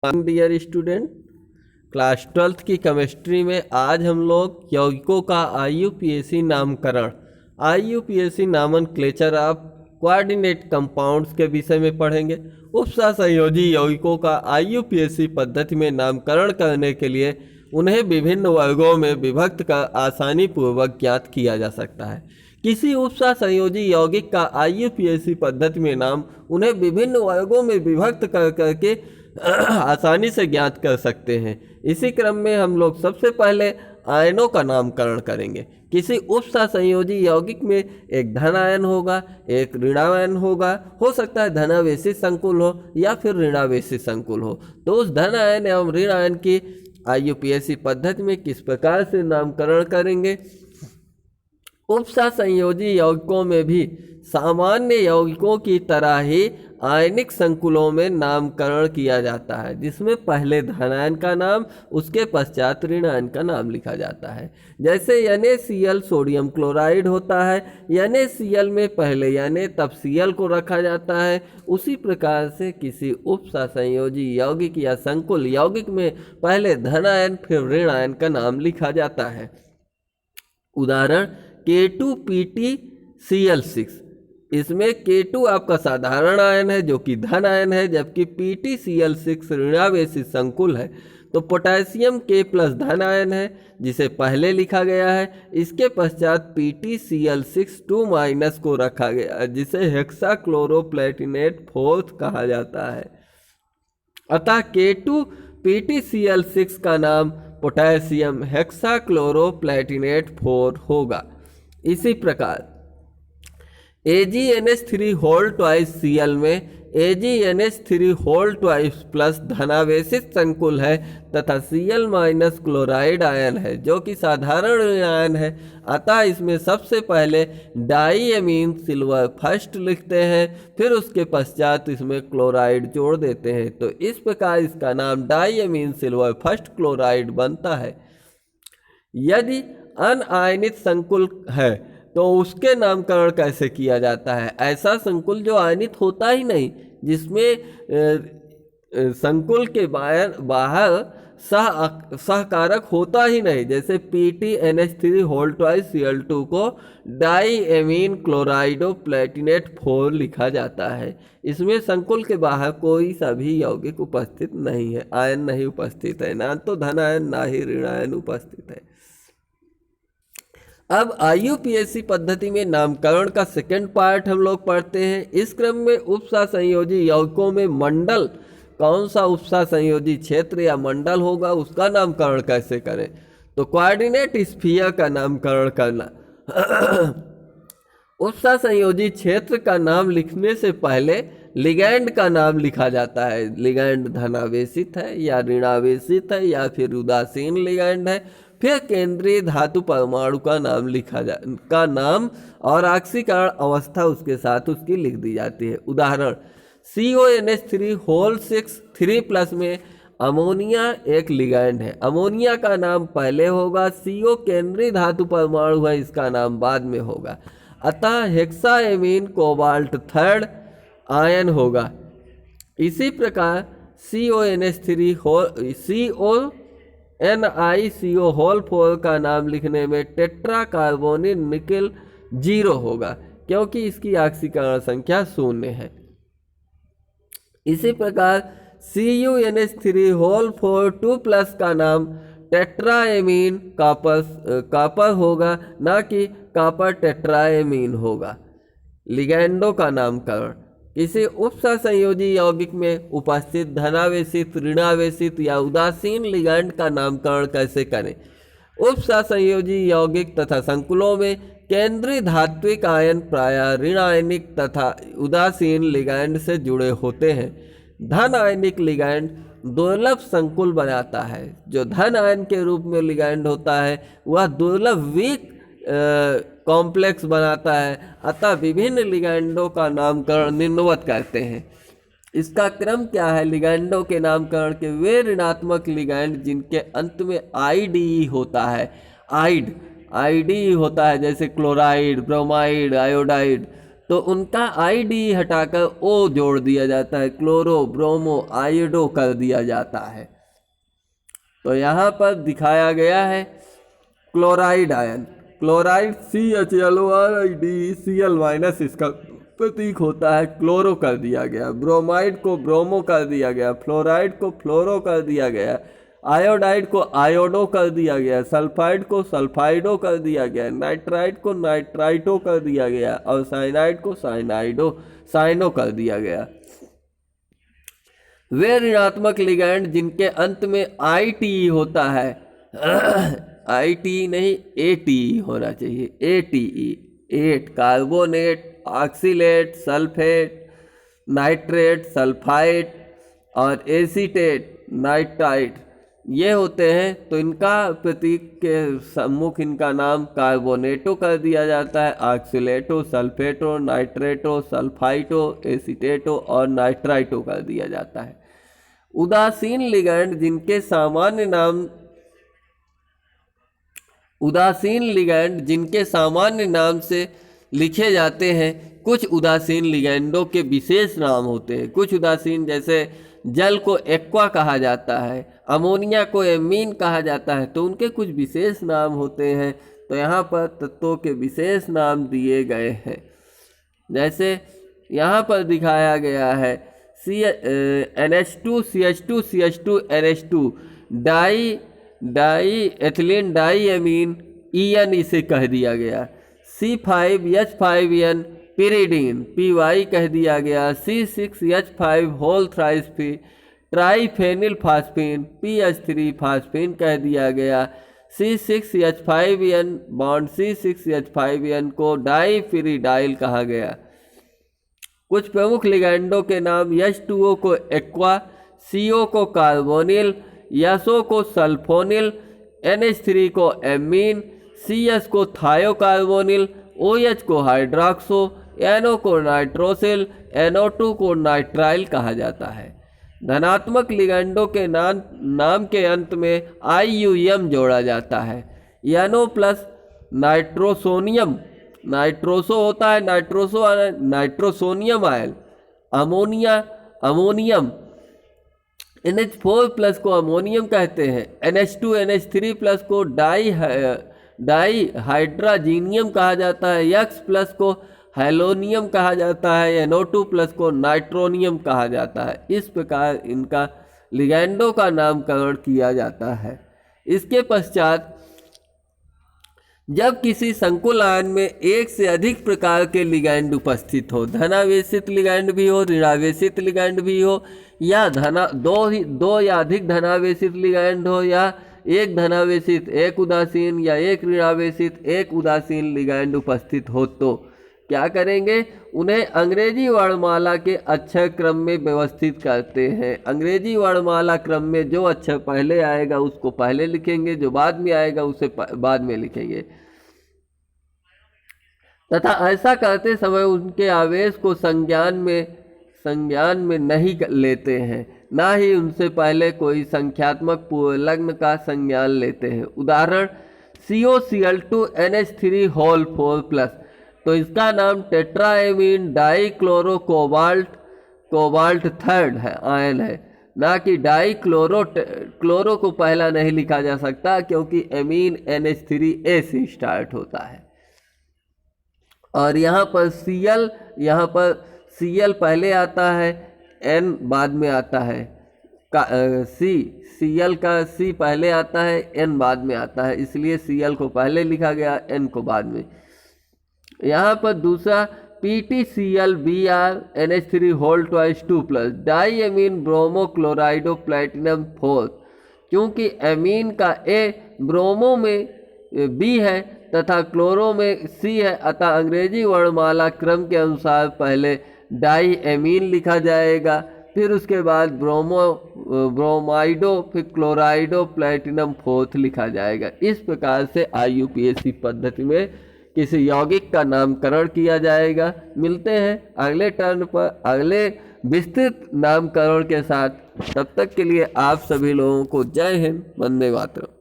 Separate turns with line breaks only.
Dear student, class 12th की chemistry में आज हम लोग यौगिकों का IUPAC नामकरण, IUPAC nomenclature of coordinate compounds के विषय में पढ़ेंगे। उपसहसंयोजी यौगिकों का IUPAC पद्धति में नामकरण करने के लिए उन्हें विभिन्न वर्गों में विभक्त कर आसानी पूर्वक ज्ञात किया जा सकता है। किसी उपसहसंयोजी यौगिक का IUPAC पद्धति में नाम उन्हें विभिन्न वर्गों में विभक्त कर करके आसानी से ज्ञात कर सकते हैं। इसी क्रम में हम लोग सबसे पहले आयनों का नामकरण करेंगे। किसी उपसहसंयोजी यौगिक में एक धन आयन होगा, एक ऋणायन होगा, हो सकता है धनावेशी संकुल हो या फिर ऋणावेशी संकुल हो। तो उस धन आयन एवं ऋण आयन की IUPAC पद्धति में किस प्रकार से नामकरण करेंगे। उपसहसंयोजी यौगिकों में भी सामान्य यौगिकों की तरह ही आयनिक संकुलों में नामकरण किया जाता है, जिसमें पहले धनायन का नाम, उसके पश्चात ऋणायन का नाम लिखा जाता है। जैसे NaCl सोडियम क्लोराइड होता है, NaCl में पहले Na तब Cl को रखा जाता है। उसी प्रकार से किसी उपसहसंयोजी यौगिक या संकुल यौगिक में पहले धनायन फिर ऋणायन का नाम लिखा जाता है। उदाहरण K2PtCl6, इसमें K2 आपका साधारण आयन है जो कि धन आयन है, जबकि PtCl6 ऋणावेशी संकुल है। तो पोटेशियम K प्लस धन आयन है जिसे पहले लिखा गया है। इसके पश्चात PtCl6 2- को रखा गया है, जिसे हेक्साक्लोरोप्लेटिनेट फोर्थ कहा जाता है। अतः K2PtCl6 का नाम पोटेशियम हेक्साक्लोरोप्लेटिनेट 4 होगा। इसी प्रकार AgNH3 में AgNH3 प्लस धनावेशित संकुल है तथा Cl- क्लोराइड आयन है जो कि साधारण आयन है। अतः इसमें सबसे पहले डाईएमीन सिल्वर फर्स्ट लिखते हैं, फिर उसके पश्चात इसमें क्लोराइड जोड़ देते हैं। तो इस प्रकार इसका नाम डाईएमीन सिल्वर फर्स्ट क्लोराइड बनता है। यदि अनआयनित संकुल है तो उसके नामकरण कैसे किया जाता है। ऐसा संकुल जो आयनित होता ही नहीं, जिसमें संकुल के बाहर सहकारक होता ही नहीं, जैसे PtNH3 को डाईएमीन क्लोराइडोप्लेटिनेट 4 लिखा जाता है। इसमें संकुल के बाहर कोई सा भी यौगिक उपस्थित नहीं है, आयन नहीं उपस्थित है, ना तो धन आयन ना ही ऋण आयन उपस्थित है। अब IUPAC पद्धति में नामकरण का सेकंड पार्ट हम लोग पढ़ते हैं। इस क्रम में उपसहसंयोजी यौगिकों में मंडल, कौन सा उपसहसंयोजी क्षेत्र या मंडल होगा, उसका नामकरण कैसे करें। तो कोऑर्डिनेट स्फीयर का नामकरण करना। उपसहसंयोजी क्षेत्र का नाम लिखने से पहले लिगैंड का नाम लिखा जाता है। लिगैंड धनावेशित है या ऋणावेशित है या फिर उदासीन लिगैंड है। फिर केंद्रीय धातु परमाणु का नाम और ऑक्सीकरण अवस्था उसके साथ उसकी लिख दी जाती है। उदाहरण CONH3 3+ में अमोनिया एक लिगैंड है। अमोनिया का नाम पहले होगा, CO केंद्रीय धातु परमाणु है, इसका नाम बाद में होगा। अतः हेक्साएमीन कोबाल्ट 3 आयन होगा। इसी प्रकार NiCO4 का नाम लिखने में टेट्रा कार्बोनिल निकेल 0 होगा, क्योंकि इसकी ऑक्सीकरण संख्या 0 है। इसी प्रकार CuNH3 2+ का नाम टेट्राएमीन कॉपर होगा, ना कि कॉपर टेट्राएमीन होगा। लिगैंडों का नामकरण। किसी उपसहसंयोजी यौगिक में उपस्थित धनावेशित, ऋणावेशित या उदासीन लिगैंड का नामकरण कैसे करें। उपसहसंयोजी यौगिक तथा संकुलों में केंद्रीय धात्विक आयन प्रायः ऋण आयनिक तथा उदासीन लिगैंड से जुड़े होते हैं। धन आयनिक लिगैंड दुर्लभ संकुल बनाता है। जो धन आयन के रूप में लिगैंड होता है वह दुर्लभ वीक कॉम्प्लेक्स बनाता है। अतः विभिन्न लिगैंडों का नामकरण निम्नवत करते हैं। इसका क्रम क्या है। लिगैंडों के नामकरण के वे ऋणात्मक लिगैंड जिनके अंत में IDE होता है, IDE होता है, जैसे क्लोराइड, ब्रोमाइड, आयोडाइड, तो उनका ID हटाकर O जोड़ दिया जाता है, क्लोरो ब्रोमो आयोडो कर दिया जाता है। तो यहाँ पर दिखाया गया है chloride ion, chloride CHLORID Cl- इसका प्रतीक होता है, क्लोरो कर दिया गया, ब्रोमाइड को ब्रोमो कर दिया गया, फ्लोराइड को फ्लोरो कर दिया गया, आयोडाइड को आयोडो कर दिया गया, सल्फाइड को सल्फाइडो कर दिया गया, नाइट्राइड को नाइट्राइटो कर दिया गया और साइनाइड को साइनो कर दिया गया। वे ऋणात्मक लिगैंड जिनके अंत में ITE होता है ITE नहीं ATE होना चाहिए, ATE 8 carbonate, oxalate, sulphate, nitrate, sulphide और एसीटेट, नाइट्राइट, ये होते हैं। तो इनका प्रतीक के सम्मुख इनका नाम कार्बोनेटो कर दिया जाता है, ऑक्सीलेटो, सल्फेटो, नाइट्रेटो, सल्फाइटो, एसीटेटो और नाइट्राइटो कर दिया जाता है। उदासीन लिगैंड जिनके सामान्य नाम से लिखे जाते हैं। कुछ उदासीन लिगैंडों के विशेष नाम होते हैं। कुछ उदासीन, जैसे जल को एक्वा कहा जाता है, अमोनिया को एमीन कहा जाता है, तो उनके कुछ विशेष नाम होते हैं। तो यहाँ पर तत्वों के विशेष नाम दिए गए हैं, जैसे यहाँ पर दिखाया गया है NH2 CH2 CH2 NH2 diethylene diamine EN इसे कह दिया गया। C5H5N पिरिडीन PY कह दिया गया। C6H5 होल थ्राइसफी ट्राइफेनिल फास्फीन PH3 फास्फीन कह दिया गया। C6H5N बॉन्ड C6H5N को डाईफिरिडाइल कहा गया। कुछ प्रमुख लिगैंडों के नाम: H2O को एक्वा, CO को कार्बोनिल, SO को सल्फोनिल, NH3 को एमीन, CS को थायोकार्बोनिल, OH को हाइड्रोक्सो, NO को नाइट्रोसिल, NO2 को नाइट्राइल कहा जाता है। धनात्मक लिगैंडों के नाम के अंत में IUM जोड़ा जाता है। NO प्लस नाइट्रोसोनियम, नाइट्रोसो होता है, nitrosonium oil, ammonium, NH4 plus को अमोनियम कहते हैं। NH2 NH3 प्लस को डाई हाइड्राजीनियम कहा जाता है। X प्लस को हेलोनियम कहा जाता है। NO2 प्लस को नाइट्रोनियम कहा जाता है। इस प्रकार इनका लिगैंडों का नामकरण किया जाता है। इसके पश्चात जब किसी संकुल आयन में एक से अधिक प्रकार के लिगैंड उपस्थित हो, धनावेशित लिगैंड भी हो, ऋणावेशित लिगैंड भी हो, या दो या अधिक धनावेशित लिगैंड हो, या एक धनावेशित एक उदासीन या एक ऋणावेशित एक उदासीन लिगैंड उपस्थित हो, तो क्या करेंगे? उन्हें अंग्रेजी वर्णमाला के अक्षर क्रम में व्यवस्थित करते हैं। अंग्रेजी वर्णमाला क्रम में जो अक्षर पहले आएगा उसको पहले लिखेंगे, जो बाद में आएगा उसे बाद में लिखेंगे, तथा ऐसा करते समय उनके आवेश को संज्ञान में नहीं लेते हैं, ना ही उनसे पहले कोई संख्यात्मक पूर्वलग्न का संज्ञान लेते हैं। उदाहरण COCl2 NH3 होल 4+, तो इसका नाम टेट्राएमीन डाईक्लोरो कोबाल्ट थर्ड है आयन है, ना कि क्लोरो को पहला नहीं लिखा जा सकता, क्योंकि एमीन NH3A से स्टार्ट होता है। और यहाँ पर Cl पहले आता है, N बाद में आता है, Cl का C पहले आता है, N बाद में आता है, इसलिए Cl को पहले लिखा गया, N को बाद में। यहाँ पर दूसरा PTCl-Br NH3 whole 2+, डाईएमीन bromo क्लोराइडो platinum 4, क्योंकि एमीन का A ब्रोमो में B है तथा क्लोरो में C है, अतः अंग्रेजी वर्णमाला क्रम के अनुसार पहले डाईएमीन लिखा जाएगा, फिर उसके बाद ब्रोमाइडो, फिर क्लोराइडो प्लेटिनम 4 लिखा जाएगा। इस प्रकार से IUPAC पद्धति में किसी यौगिक का नामकरण किया जाएगा। मिलते हैं अगले टर्न पर अगले विस्तृत नामकरण के साथ। तब तक के लिए आप सभी लोगों को जय हिंद, वंदे मातरम।